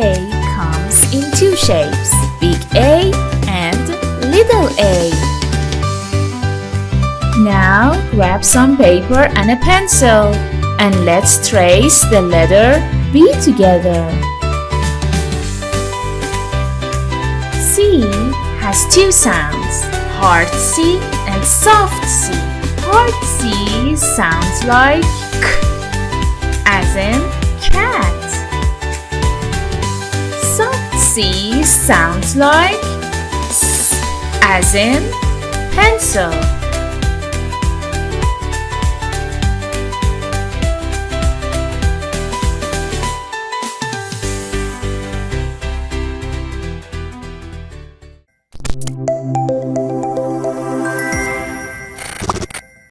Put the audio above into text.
A comes in two shapes, big A and little a. Now grab some paper and a pencil and let's trace the letter B together. C has two sounds, hard C and soft C. Hard C sounds like K, as in cat. Soft C sounds like S, as in pencil.